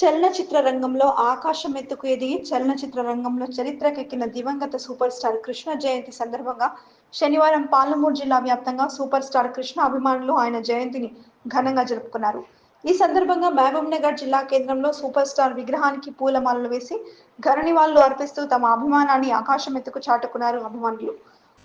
చలనచిత్ర రంగంలో ఆకాశం ఎత్తుకు ఎదిగి చలనచిత్ర రంగంలో చరిత్రకెక్కిన దివంగత సూపర్ స్టార్ కృష్ణ జయంతి సందర్భంగా శనివారం పాలమూరు జిల్లా వ్యాప్తంగా సూపర్ స్టార్ కృష్ణ అభిమానులు ఆయన జయంతిని ఘనంగా జరుపుకున్నారు. ఈ సందర్భంగా మహబూబ్నగర్ జిల్లా కేంద్రంలో సూపర్ స్టార్ విగ్రహానికి పూలమాలలు వేసి ఘన నివాళులు అర్పిస్తూ తమ అభిమానాన్ని ఆకాశం ఎత్తుకు చాటుకున్నారు అభిమానులు.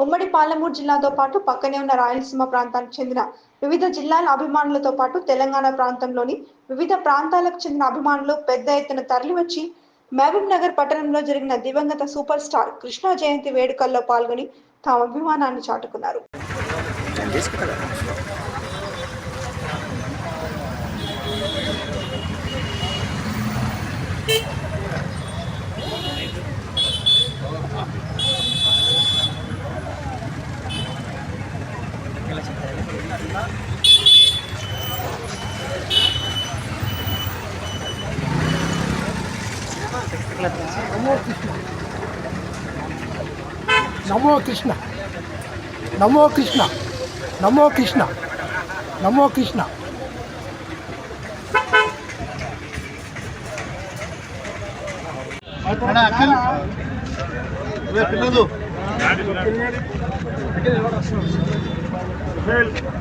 ఉమ్మడి పాలమూరు జిల్లాతో పాటు పక్కనే ఉన్న రాయలసీమ ప్రాంతానికి చెందిన వివిధ జిల్లాల అభిమానులతో పాటు తెలంగాణ ప్రాంతంలోని వివిధ ప్రాంతాలకు చెందిన అభిమానులు పెద్ద ఎత్తున తరలివచ్చి మహబూబ్ నగర్ పట్టణంలో జరిగిన దివంగత సూపర్ స్టార్ కృష్ణ జయంతి వేడుకల్లో పాల్గొని తమ అభిమానాన్ని చాటుకున్నారు. नमो कृष्ण नमो कृष्ण नमो कृष्ण नमो कृष्ण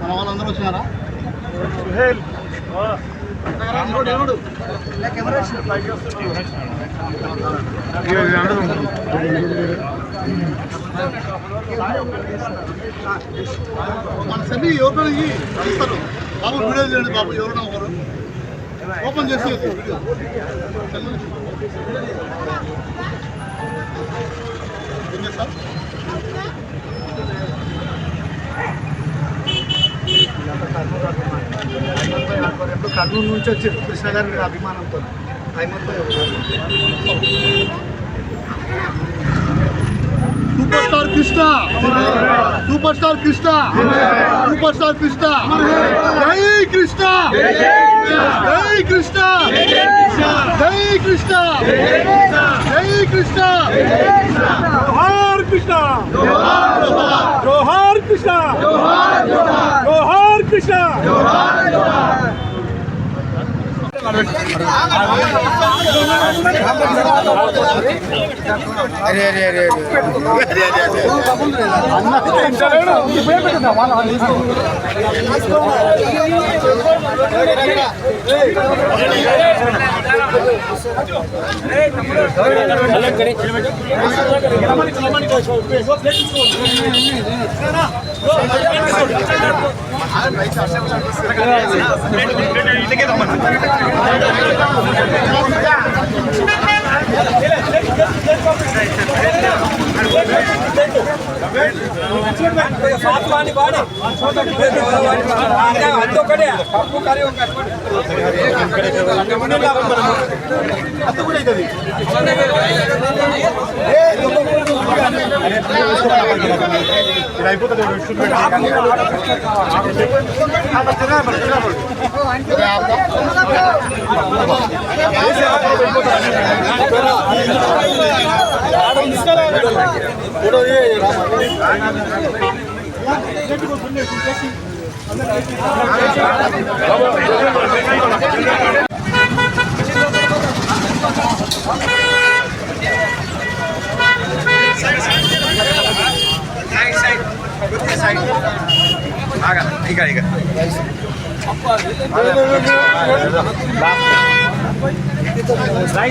మన వాళ్ళందరూ వచ్చినారా? మన సెమీ ఎవరితో ఇస్తారు బాబు, వీడియో చేయండి బాబు, ఎవరైనా ఒకరు ఓపెన్ చేసి ఏం చేస్తారు? కర్నూలు నుంచి వచ్చి కృష్ణ గారి అభిమానంతో super star Krishna, super star Krishna, super star Krishna, జై కృష్ణ, జై కృష్ణ, జై కృష్ణ, జై కృష్ణ, జోహార్ కృష్ణ, జోహార్ కృష్ణ, జోహార్ కృష్ణ. अरे अरे अरे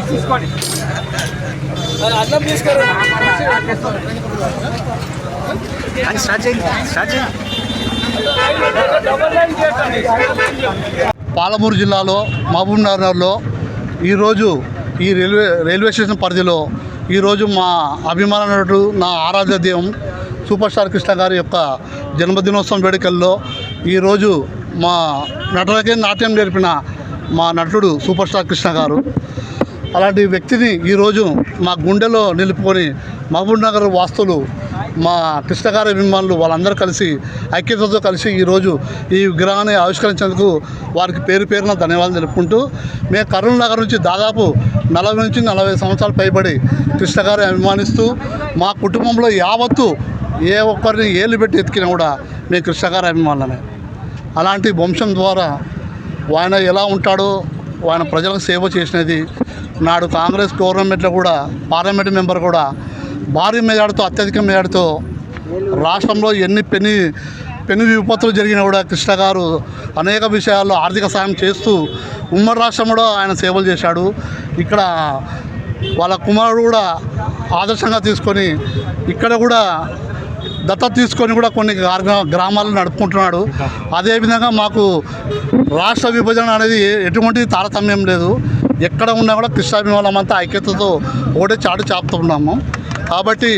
తీసుకోండి, అన్నం తీసుకోండి. పాలమూరు జిల్లాలో మహబూబ్ నగర్లో ఈరోజు ఈ రైల్వే స్టేషన్ పరిధిలో ఈరోజు మా అభిమాన నటుడు, నా ఆరాధ్య దైవం సూపర్ స్టార్ కృష్ణ గారి యొక్క జన్మదినోత్సవం వేడుకల్లో ఈరోజు మా నటులకే నాట్యం నేర్పిన మా నటుడు సూపర్ స్టార్ కృష్ణ గారు, అలాంటి వ్యక్తిని ఈరోజు మా గుండెలో నిలుపుకొని మహబూబ్ నగర్ వాస్తులు, మా కృష్ణ గారి అభిమానులు వాళ్ళందరూ కలిసి ఐక్యతతో కలిసి ఈరోజు ఈ విగ్రహాన్ని ఆవిష్కరించేందుకు వారికి పేరు పేరున ధన్యవాదాలు తెలుపుకుంటూ, మేము కర్నూలు నగర్ నుంచి దాదాపు 40 నుంచి 40 సంవత్సరాలు పైబడి కృష్ణ గారిని అభిమానిస్తూ మా కుటుంబంలో యావత్తు ఏ ఒక్కరిని ఏళ్ళు పెట్టి ఎత్తికినా కూడా మేము కృష్ణ గారి అభిమానులమే. అలాంటి వంశం ద్వారా ఆయన ఎలా ఉంటాడో ఆయన ప్రజలకు సేవ చేసినది. నాడు కాంగ్రెస్ గవర్నమెంట్లో కూడా పార్లమెంట్ మెంబర్ కూడా భారీ మెజార్టీతో అత్యధిక మెజార్టీతో రాష్ట్రంలో ఎన్ని పెను విపత్తులు జరిగినా కూడా కృష్ణ గారు అనేక విషయాల్లో ఆర్థిక సాయం చేస్తూ ఉమ్మడి రాష్ట్రం కూడా ఆయన సేవలు చేశాడు. ఇక్కడ వాళ్ళ కుమారుడు కూడా ఆదర్శంగా తీసుకొని ఇక్కడ కూడా దత్తత తీసుకొని కూడా కొన్ని గ్రామాలను నడుపుకుంటున్నాడు. అదేవిధంగా మాకు రాష్ట్ర విభజన అనేది ఎటువంటి తారతమ్యం లేదు. ఎక్కడ ఉన్నా కూడా కృష్ణాభిమానం అంతా ఐక్యతతో ఒకటే చాటు చాపుతున్నాము. కాబట్టి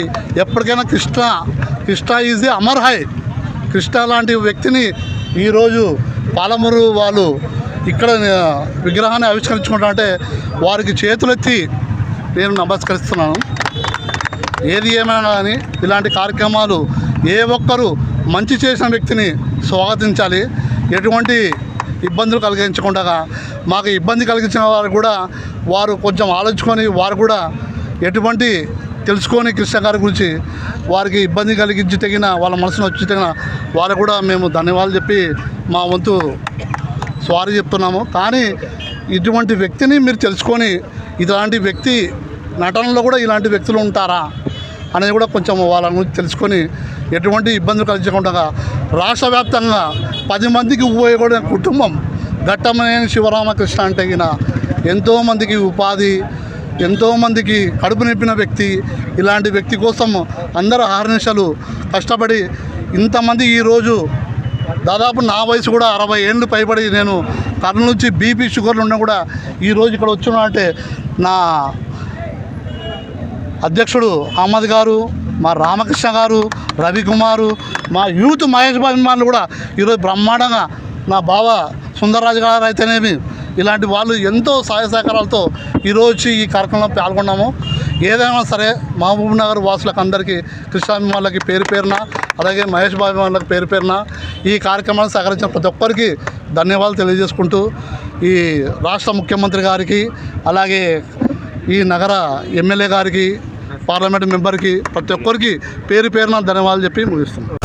ఎప్పటికైనా Krishna is the Amar high. Krishna లాంటి వ్యక్తిని ఈరోజు పాలమూరు వాళ్ళు ఇక్కడ విగ్రహాన్ని ఆవిష్కరించుకుంటారంటే వారికి చేతులెత్తి నేను నమస్కరిస్తున్నాను. ఏది ఏమైనా కానీ ఇలాంటి కార్యక్రమాలు ఏ ఒక్కరు మంచి చేసిన వ్యక్తిని స్వాగతించాలి. ఎటువంటి ఇబ్బందులు కలిగించకుండా మాకు ఇబ్బంది కలిగించిన వారు కూడా వారు కొంచెం ఆలోచించుకొని వారు కూడా ఎటువంటి తెలుసుకొని కృష్ణ గారి గురించి వారికి ఇబ్బంది కలిగించి తగిన వాళ్ళ మనసును వచ్చి తగిన వారు కూడా మేము ధన్యవాదాలు చెప్పి మా వంతు సారీ చెప్తున్నాము. కానీ ఇటువంటి వ్యక్తిని మీరు తెలుసుకొని ఇలాంటి వ్యక్తి నటనలో కూడా ఇలాంటి వ్యక్తులు ఉంటారా అనేది కూడా కొంచెం వాళ్ళ గురించి తెలుసుకొని ఎటువంటి ఇబ్బందులు కలిగించకుండా రాష్ట్ర వ్యాప్తంగా 10 మందికి ఉపయోగపడిన కుటుంబం ఘట్టమనేని శివరామకృష్ణ అంటే ఎంతోమందికి ఉపాధి, ఎంతోమందికి కడుపు నింపిన వ్యక్తి. ఇలాంటి వ్యక్తి కోసం అందరూ అహర్నిశలు కష్టపడి ఇంతమంది ఈరోజు దాదాపు నా వయసు కూడా 60 ఏళ్ళు పైబడి నేను కర్నూలు నుంచి బీపీ షుగర్లు ఉన్నా కూడా ఈరోజు ఇక్కడ వచ్చినా అంటే నా అధ్యక్షుడు అహ్మద్ గారు, మా రామకృష్ణ గారు, రవికుమారు, మా యూత్ మహేష్ అభిమానులు కూడా ఈరోజు బ్రహ్మాండంగా నా బావ సుందర్రాజు గారు అయితేనేమి ఇలాంటి వాళ్ళు ఎంతో సహాయ సహకారాలతో ఈరోజు ఈ కార్యక్రమంలో పాల్గొన్నాము. ఏదైనా సరే మహబూబ్ నగర్ వాసులకు అందరికీ కృష్ణాభిమానులకి పేరు పేరున అలాగే మహేష్ అభిమానులకు పేరు పేరున ఈ కార్యక్రమాన్ని సహకరించిన ప్రతి ఒక్కరికి ధన్యవాదాలు తెలియజేసుకుంటూ ఈ రాష్ట్ర ముఖ్యమంత్రి గారికి అలాగే ఈ నగర ఎమ్మెల్యే గారికి పార్లమెంట్ మెంబర్కి ప్రతి ఒక్కరికి పేరు పేరున ధన్యవాదాలు చెప్పి ముగిస్తున్నాం.